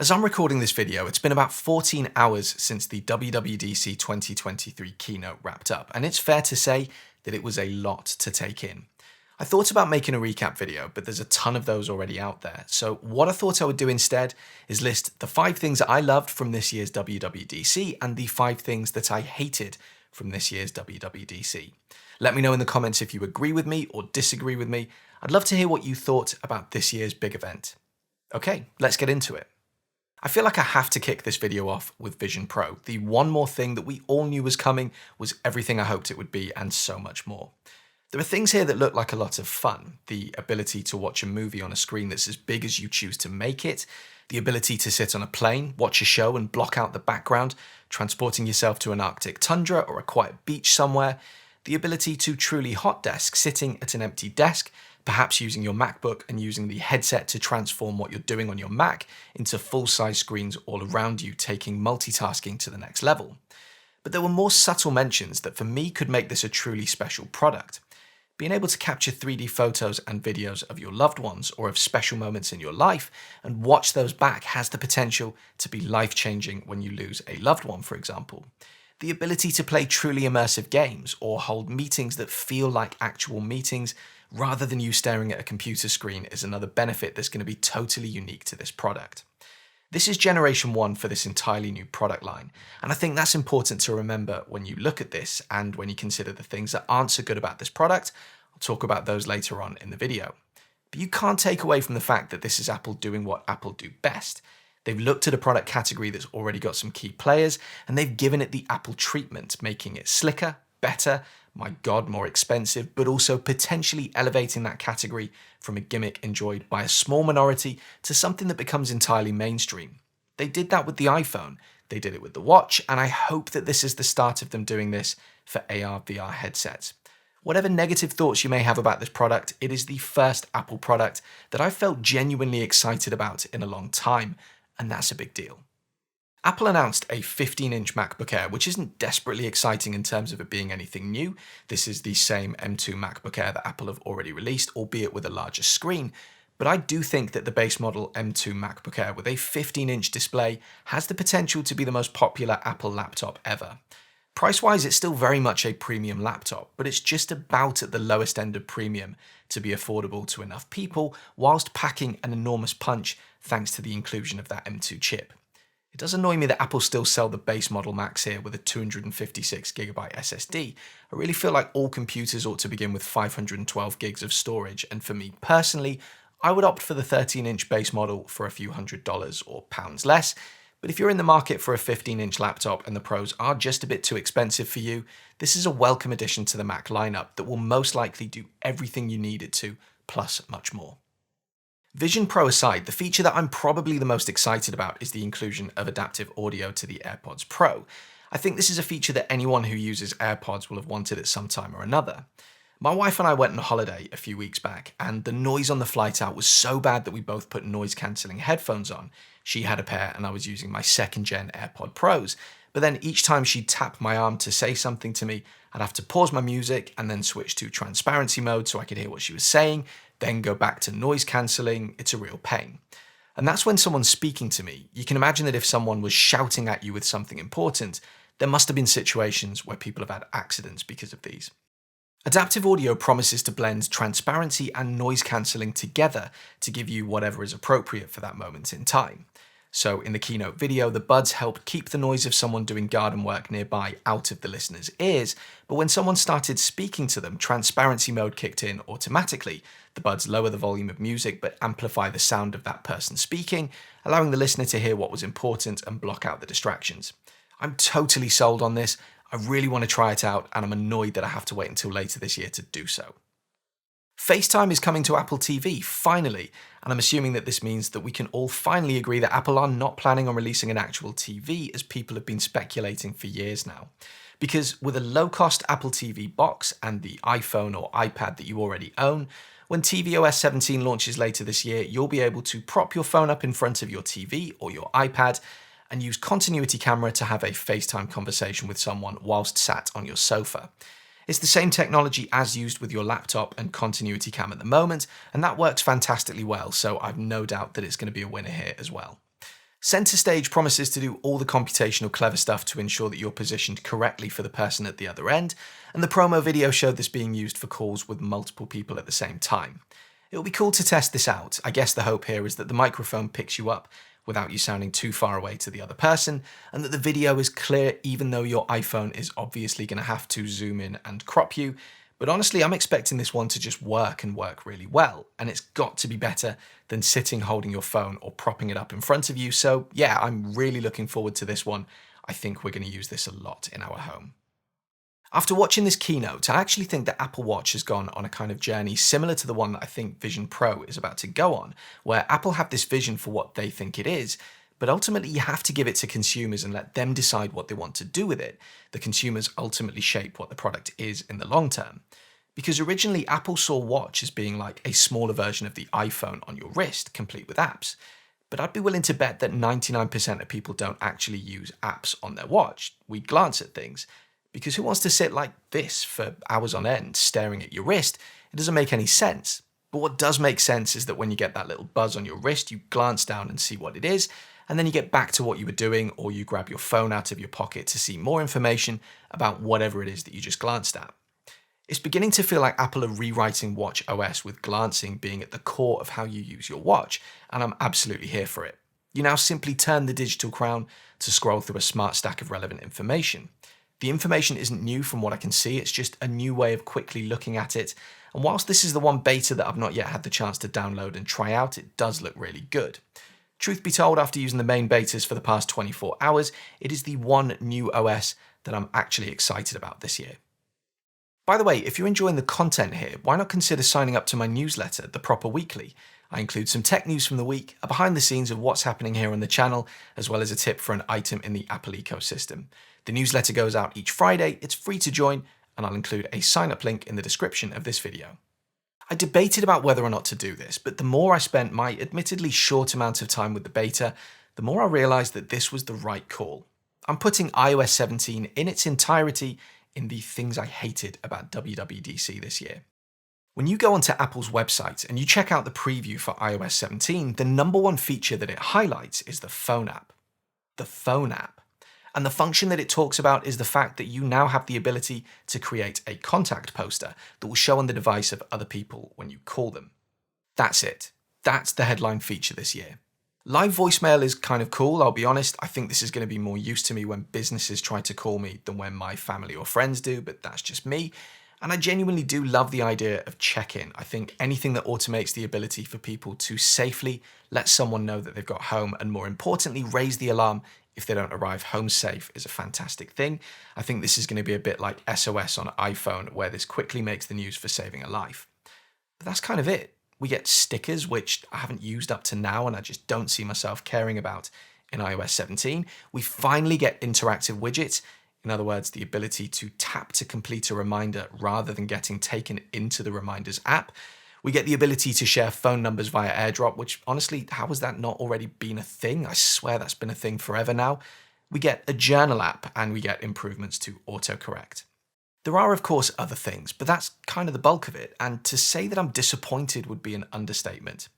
As I'm recording this video, it's been about 14 hours since the WWDC 2023 keynote wrapped up, and it's fair to say that it was a lot to take in. I thought about making a recap video, but there's a ton of those already out there. So what I thought I would do instead is list the 5 things that I loved from this year's WWDC and the 5 things that I hated from this year's WWDC. Let me know in the comments if you agree with me or disagree with me. I'd love to hear what you thought about this year's big event. Okay, let's get into it. I feel like I have to kick this video off with Vision Pro. The one more thing that we all knew was coming was everything I hoped it would be and so much more. There are things here that look like a lot of fun. The ability to watch a movie on a screen that's as big as you choose to make it, the ability to sit on a plane, watch a show and block out the background, transporting yourself to an Arctic tundra or a quiet beach somewhere, the ability to truly hot desk, sitting at an empty desk, perhaps using your MacBook and using the headset to transform what you're doing on your Mac into full-size screens all around you, taking multitasking to the next level. But there were more subtle mentions that for me could make this a truly special product. Being able to capture 3D photos and videos of your loved ones or of special moments in your life and watch those back has the potential to be life-changing when you lose a loved one, for example. The ability to play truly immersive games or hold meetings that feel like actual meetings rather than you staring at a computer screen is another benefit that's going to be totally unique to this product. This is generation 1 for this entirely new product line, and I think that's important to remember when you look at this and when you consider the things that aren't so good about this product. I'll talk about those later on in the video. But you can't take away from the fact that this is Apple doing what Apple do best. They've looked at a product category that's already got some key players, and they've given it the Apple treatment, making it slicker, better, my God, more expensive, but also potentially elevating that category from a gimmick enjoyed by a small minority to something that becomes entirely mainstream. They did that with the iPhone, they did it with the watch, and I hope that this is the start of them doing this for AR/VR headsets. Whatever negative thoughts you may have about this product, it is the first Apple product that I felt genuinely excited about in a long time, and that's a big deal. Apple announced a 15-inch MacBook Air, which isn't desperately exciting in terms of it being anything new. This is the same M2 MacBook Air that Apple have already released, albeit with a larger screen. But I do think that the base model M2 MacBook Air with a 15-inch display has the potential to be the most popular Apple laptop ever. Price-wise, it's still very much a premium laptop, but it's just about at the lowest end of premium to be affordable to enough people, whilst packing an enormous punch thanks to the inclusion of that M2 chip. It does annoy me that Apple still sell the base model Macs here with a 256GB SSD. I really feel like all computers ought to begin with 512 gigs of storage, and for me personally, I would opt for the 13-inch base model for a few $100s or pounds less. But if you're in the market for a 15-inch laptop and the Pros are just a bit too expensive for you, this is a welcome addition to the Mac lineup that will most likely do everything you need it to, plus much more. Vision Pro aside, the feature that I'm probably the most excited about is the inclusion of adaptive audio to the AirPods Pro. I think this is a feature that anyone who uses AirPods will have wanted at some time or another. My wife and I went on holiday a few weeks back, and the noise on the flight out was so bad that we both put noise-cancelling headphones on. She had a pair and I was using my 2nd-gen AirPod Pros, but then each time she'd tap my arm to say something to me, I'd have to pause my music and then switch to transparency mode so I could hear what she was saying, then go back to noise cancelling. It's a real pain. And that's when someone's speaking to me. You can imagine that if someone was shouting at you with something important, there must have been situations where people have had accidents because of these. Adaptive audio promises to blend transparency and noise cancelling together to give you whatever is appropriate for that moment in time. So in the keynote video, the buds helped keep the noise of someone doing garden work nearby out of the listener's ears, but when someone started speaking to them, transparency mode kicked in automatically. The buds lower the volume of music but amplify the sound of that person speaking, allowing the listener to hear what was important and block out the distractions. I'm totally sold on this. I really want to try it out, and I'm annoyed that I have to wait until later this year to do so. FaceTime is coming to Apple TV, finally, and I'm assuming that this means that we can all finally agree that Apple are not planning on releasing an actual TV as people have been speculating for years now. Because with a low-cost Apple TV box and the iPhone or iPad that you already own, when tvOS 17 launches later this year, you'll be able to prop your phone up in front of your TV or your iPad and use continuity camera to have a FaceTime conversation with someone whilst sat on your sofa. It's the same technology as used with your laptop and continuity cam at the moment, and that works fantastically well, so I've no doubt that it's going to be a winner here as well. Center Stage promises to do all the computational clever stuff to ensure that you're positioned correctly for the person at the other end, and the promo video showed this being used for calls with multiple people at the same time. It'll be cool to test this out. I guess the hope here is that the microphone picks you up without you sounding too far away to the other person, and that the video is clear even though your iPhone is obviously going to have to zoom in and crop you. But honestly, I'm expecting this one to just work and work really well, and it's got to be better than sitting holding your phone or propping it up in front of you. So yeah, I'm really looking forward to this one. I think we're going to use this a lot in our home. After watching this keynote, I actually think that Apple Watch has gone on a kind of journey similar to the one that I think Vision Pro is about to go on, where Apple have this vision for what they think it is, but ultimately you have to give it to consumers and let them decide what they want to do with it. The consumers ultimately shape what the product is in the long term. Because originally Apple saw Watch as being like a smaller version of the iPhone on your wrist, complete with apps. But I'd be willing to bet that 99% of people don't actually use apps on their watch. We glance at things. Because who wants to sit like this for hours on end, staring at your wrist? It doesn't make any sense. But what does make sense is that when you get that little buzz on your wrist, you glance down and see what it is, and then you get back to what you were doing, or you grab your phone out of your pocket to see more information about whatever it is that you just glanced at. It's beginning to feel like Apple are rewriting Watch OS with glancing being at the core of how you use your watch, and I'm absolutely here for it. You now simply turn the digital crown to scroll through a smart stack of relevant information. The information isn't new from what I can see, it's just a new way of quickly looking at it, and whilst this is the one beta that I've not yet had the chance to download and try out, it does look really good. Truth be told, after using the main betas for the past 24 hours, it is the one new OS that I'm actually excited about this year. By the way, if you're enjoying the content here, why not consider signing up to my newsletter, The Proper Weekly? I include some tech news from the week, a behind the scenes of what's happening here on the channel, as well as a tip for an item in the Apple ecosystem. The newsletter goes out each Friday, it's free to join, and I'll include a sign-up link in the description of this video. I debated about whether or not to do this, but the more I spent my admittedly short amount of time with the beta, the more I realized that this was the right call. I'm putting iOS 17 in its entirety in the things I hated about WWDC this year. When you go onto Apple's website and you check out the preview for iOS 17, the number one feature that it highlights is the phone app. The phone app. And the function that it talks about is the fact that you now have the ability to create a contact poster that will show on the device of other people when you call them. That's it. That's the headline feature this year. Live voicemail is kind of cool, I'll be honest. I think this is going to be more use to me when businesses try to call me than when my family or friends do, but that's just me. And I genuinely do love the idea of check-in. I think anything that automates the ability for people to safely let someone know that they've got home and, more importantly, raise the alarm if they don't arrive home safe is a fantastic thing. I think this is going to be a bit like SOS on iPhone, where this quickly makes the news for saving a life. But that's kind of it. We get stickers, which I haven't used up to now and I just don't see myself caring about in iOS 17. We finally get interactive widgets. In other words, the ability to tap to complete a reminder rather than getting taken into the Reminders app. We get the ability to share phone numbers via AirDrop, which honestly, how has that not already been a thing? I swear that's been a thing forever now. We get a journal app and we get improvements to autocorrect. There are, of course, other things, but that's kind of the bulk of it, and to say that I'm disappointed would be an understatement.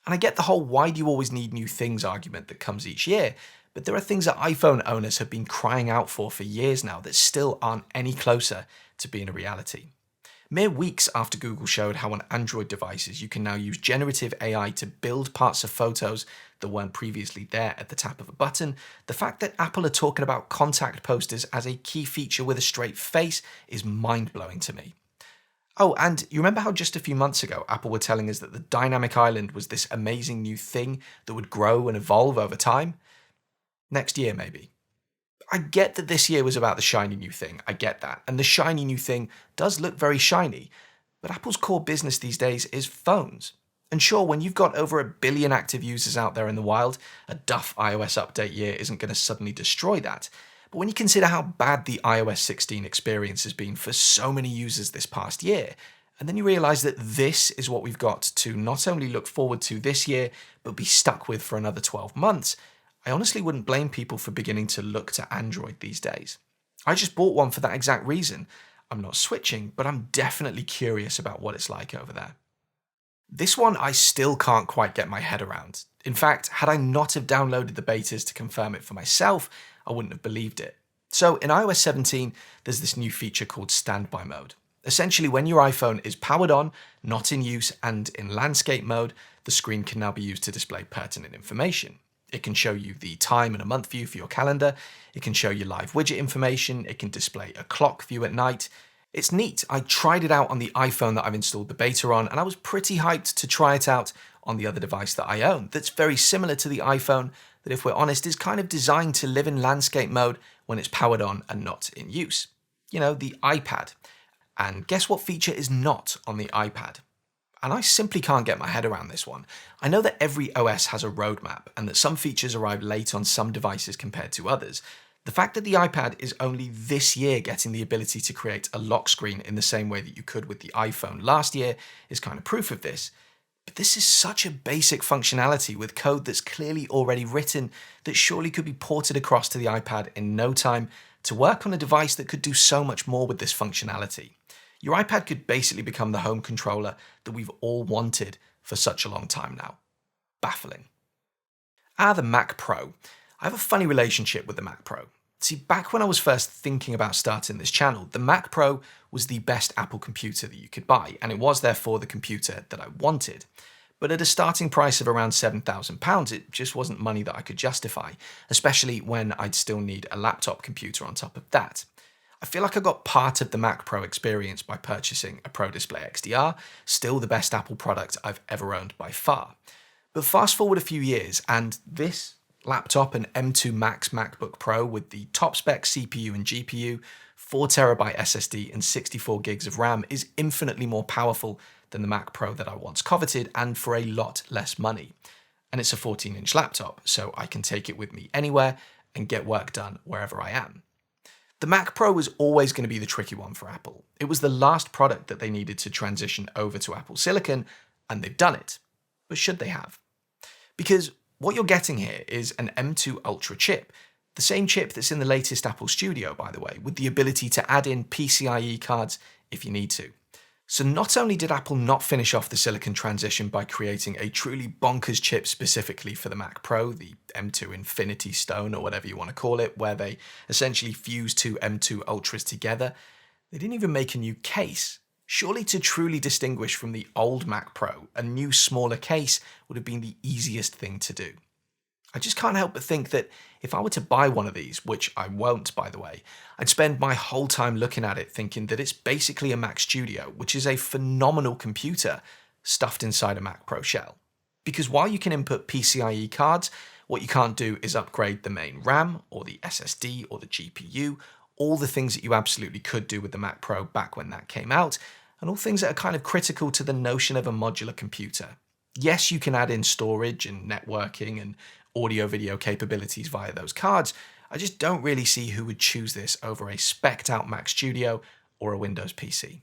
And I get the whole why do you always need new things argument that comes each year, but there are things that iPhone owners have been crying out for years now that still aren't any closer to being a reality. Mere weeks after Google showed how on Android devices you can now use generative AI to build parts of photos that weren't previously there at the tap of a button, the fact that Apple are talking about contact posters as a key feature with a straight face is mind-blowing to me. Oh, and you remember how just a few months ago Apple were telling us that the dynamic island was this amazing new thing that would grow and evolve over time? Next year, maybe. I get that this year was about the shiny new thing, I get that, and the shiny new thing does look very shiny, but Apple's core business these days is phones. And sure, when you've got over 1 billion active users out there in the wild, a duff iOS update year isn't going to suddenly destroy that. But when you consider how bad the iOS 16 experience has been for so many users this past year, and then you realize that this is what we've got to not only look forward to this year, but be stuck with for another 12 months, I honestly wouldn't blame people for beginning to look to Android these days. I just bought one for that exact reason. I'm not switching, but I'm definitely curious about what it's like over there. This one I still can't quite get my head around. In fact, had I not have downloaded the betas to confirm it for myself, I wouldn't have believed it. So in iOS 17, there's this new feature called standby mode. Essentially, when your iPhone is powered on, not in use, and in landscape mode, the screen can now be used to display pertinent information. It can show you the time and a month view for your calendar, it can show you live widget information, it can display a clock view at night. It's neat. I tried it out on the iPhone that I've installed the beta on, and I was pretty hyped to try it out on the other device that I own that's very similar to the iPhone, that if we're honest is kind of designed to live in landscape mode when it's powered on and not in use. You know, the iPad. And guess what feature is not on the iPad? And I simply can't get my head around this one. I know that every OS has a roadmap and that some features arrive late on some devices compared to others. The fact that the iPad is only this year getting the ability to create a lock screen in the same way that you could with the iPhone last year is kind of proof of this. But this is such a basic functionality with code that's clearly already written that surely could be ported across to the iPad in no time to work on a device that could do so much more with this functionality. Your iPad could basically become the home controller that we've all wanted for such a long time now. Baffling. The Mac Pro. I have a funny relationship with the Mac Pro. See, back when I was first thinking about starting this channel, the Mac Pro was the best Apple computer that you could buy, and it was therefore the computer that I wanted. But at a starting price of around £7,000, it just wasn't money that I could justify, especially when I'd still need a laptop computer on top of that. I feel like I got part of the Mac Pro experience by purchasing a Pro Display XDR, still the best Apple product I've ever owned by far. But fast forward a few years, and this laptop, an M2 Max MacBook Pro with the top spec CPU and GPU, 4TB SSD and 64 gigs of RAM is infinitely more powerful than the Mac Pro that I once coveted and for a lot less money. And it's a 14-inch laptop, so I can take it with me anywhere and get work done wherever I am. The Mac Pro was always going to be the tricky one for Apple. It was the last product that they needed to transition over to Apple Silicon, and they've done it. But should they have? Because what you're getting here is an M2 Ultra chip, the same chip that's in the latest Apple Studio, by the way, with the ability to add in PCIe cards if you need to. So not only did Apple not finish off the silicon transition by creating a truly bonkers chip specifically for the Mac Pro, the M2 Infinity Stone or whatever you want to call it, where they essentially fuse two M2 Ultras together, they didn't even make a new case. Surely to truly distinguish from the old Mac Pro, a new smaller case would have been the easiest thing to do. I just can't help but think that if I were to buy one of these, which I won't by the way, I'd spend my whole time looking at it thinking that it's basically a Mac Studio, which is a phenomenal computer stuffed inside a Mac Pro shell. Because while you can input PCIe cards, what you can't do is upgrade the main RAM or the SSD or the GPU, all the things that you absolutely could do with the Mac Pro back when that came out, and all things that are kind of critical to the notion of a modular computer. Yes, you can add in storage and networking and audio-video capabilities via those cards. I just don't really see who would choose this over a spec'd out Mac Studio or a Windows PC.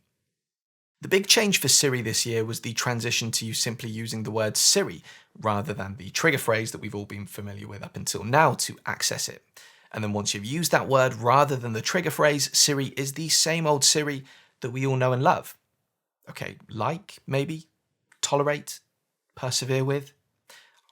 The big change for Siri this year was the transition to you simply using the word Siri rather than the trigger phrase that we've all been familiar with up until now to access it. And then once you've used that word rather than the trigger phrase, Siri is the same old Siri that we all know and love. Okay, like, maybe, tolerate, persevere with.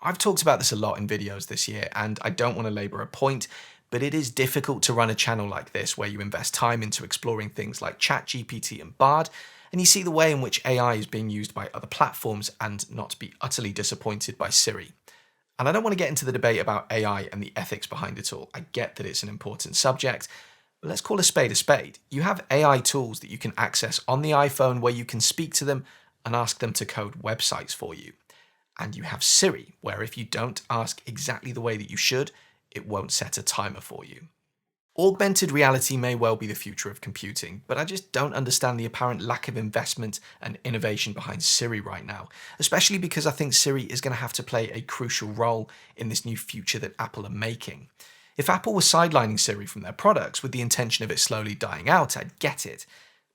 I've talked about this a lot in videos this year, and I don't want to labour a point, but it is difficult to run a channel like this where you invest time into exploring things like ChatGPT and Bard, and you see the way in which AI is being used by other platforms and not be utterly disappointed by Siri. And I don't want to get into the debate about AI and the ethics behind it all. I get that it's an important subject, but let's call a spade a spade. You have AI tools that you can access on the iPhone where you can speak to them and ask them to code websites for you. And you have Siri, where if you don't ask exactly the way that you should, it won't set a timer for you. Augmented reality may well be the future of computing, but I just don't understand the apparent lack of investment and innovation behind Siri right now, especially because I think Siri is going to have to play a crucial role in this new future that Apple are making. If Apple were sidelining Siri from their products with the intention of it slowly dying out, I'd get it.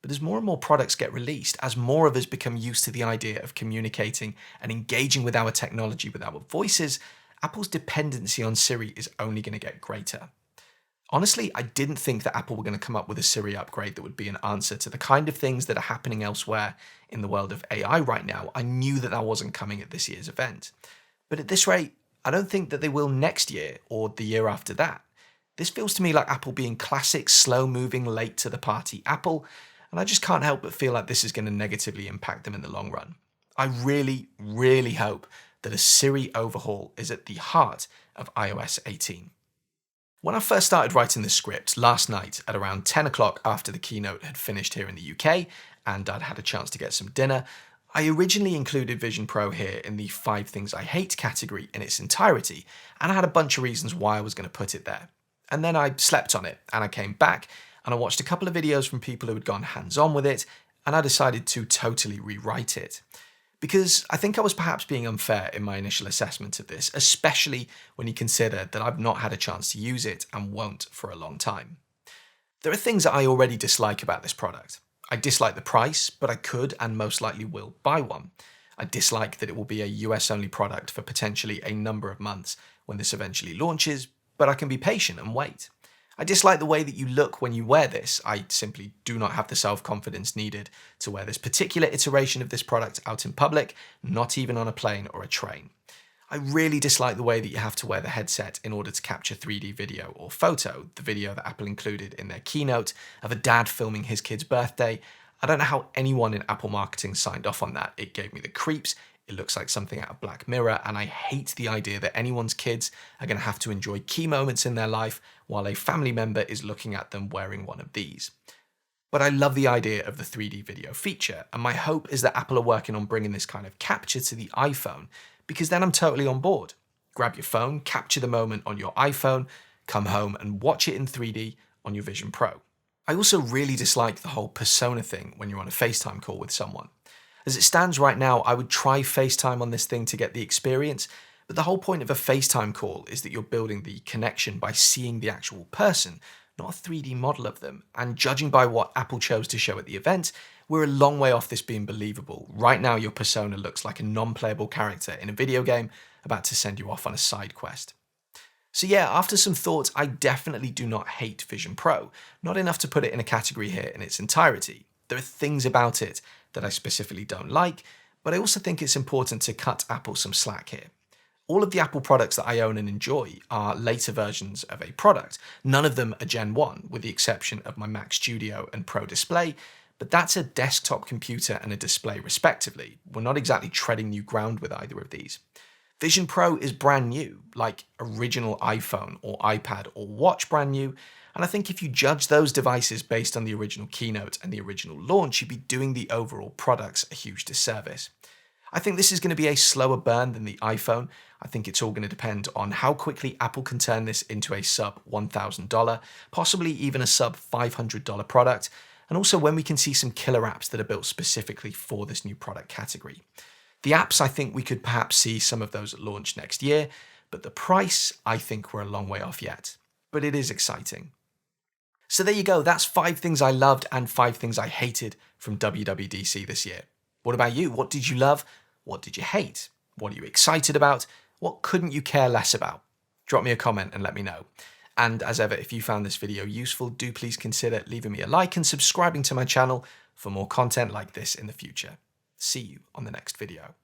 But as more and more products get released, as more of us become used to the idea of communicating and engaging with our technology with our voices, Apple's dependency on Siri is only going to get greater. Honestly, I didn't think that Apple were going to come up with a Siri upgrade that would be an answer to the kind of things that are happening elsewhere in the world of AI right now. I knew that that wasn't coming at this year's event. But at this rate, I don't think that they will next year or the year after that. This feels to me like Apple being classic, slow-moving, late-to-the-party Apple, and I just can't help but feel like this is going to negatively impact them in the long run. I really, really hope that a Siri overhaul is at the heart of iOS 18. When I first started writing this script last night at around 10 o'clock after the keynote had finished here in the UK and I'd had a chance to get some dinner, I originally included Vision Pro here in the 5 things I hate category in its entirety, and I had a bunch of reasons why I was going to put it there. And then I slept on it, and I came back, and I watched a couple of videos from people who had gone hands-on with it, and I decided to totally rewrite it. Because I think I was perhaps being unfair in my initial assessment of this, especially when you consider that I've not had a chance to use it and won't for a long time. There are things that I already dislike about this product. I dislike the price, but I could and most likely will buy one. I dislike that it will be a US-only product for potentially a number of months when this eventually launches, but I can be patient and wait. I dislike the way that you look when you wear this. I simply do not have the self-confidence needed to wear this particular iteration of this product out in public, not even on a plane or a train. I really dislike the way that you have to wear the headset in order to capture 3D video or photo, the video that Apple included in their keynote of a dad filming his kid's birthday. I don't know how anyone in Apple marketing signed off on that. It gave me the creeps. It looks like something out of Black Mirror, and I hate the idea that anyone's kids are going to have to enjoy key moments in their life while a family member is looking at them wearing one of these. But I love the idea of the 3D video feature, and my hope is that Apple are working on bringing this kind of capture to the iPhone, because then I'm totally on board. Grab your phone, capture the moment on your iPhone, come home and watch it in 3D on your Vision Pro. I also really dislike the whole persona thing when you're on a FaceTime call with someone. As it stands right now, I would try FaceTime on this thing to get the experience, but the whole point of a FaceTime call is that you're building the connection by seeing the actual person, not a 3D model of them. And judging by what Apple chose to show at the event, we're a long way off this being believable. Right now, your persona looks like a non-playable character in a video game about to send you off on a side quest. So yeah, after some thought, I definitely do not hate Vision Pro, not enough to put it in a category here in its entirety. There are things about it that I specifically don't like, but I also think it's important to cut Apple some slack here. All of the Apple products that I own and enjoy are later versions of a product. None of them are Gen 1, with the exception of my Mac Studio and Pro Display, but that's a desktop computer and a display respectively. We're not exactly treading new ground with either of these. Vision Pro is brand new, like original iPhone or iPad or Watch brand new, and I think if you judge those devices based on the original keynote and the original launch, you'd be doing the overall products a huge disservice. I think this is going to be a slower burn than the iPhone. I think it's all going to depend on how quickly Apple can turn this into a sub $1,000, possibly even a sub $500 product, and also when we can see some killer apps that are built specifically for this new product category. The apps, I think we could perhaps see some of those at launch next year, but the price, I think we're a long way off yet. But it is exciting. So there you go, that's 5 things I loved and 5 things I hated from WWDC this year. What about you? What did you love? What did you hate? What are you excited about? What couldn't you care less about? Drop me a comment and let me know. And as ever, if you found this video useful, do please consider leaving me a like and subscribing to my channel for more content like this in the future. See you on the next video.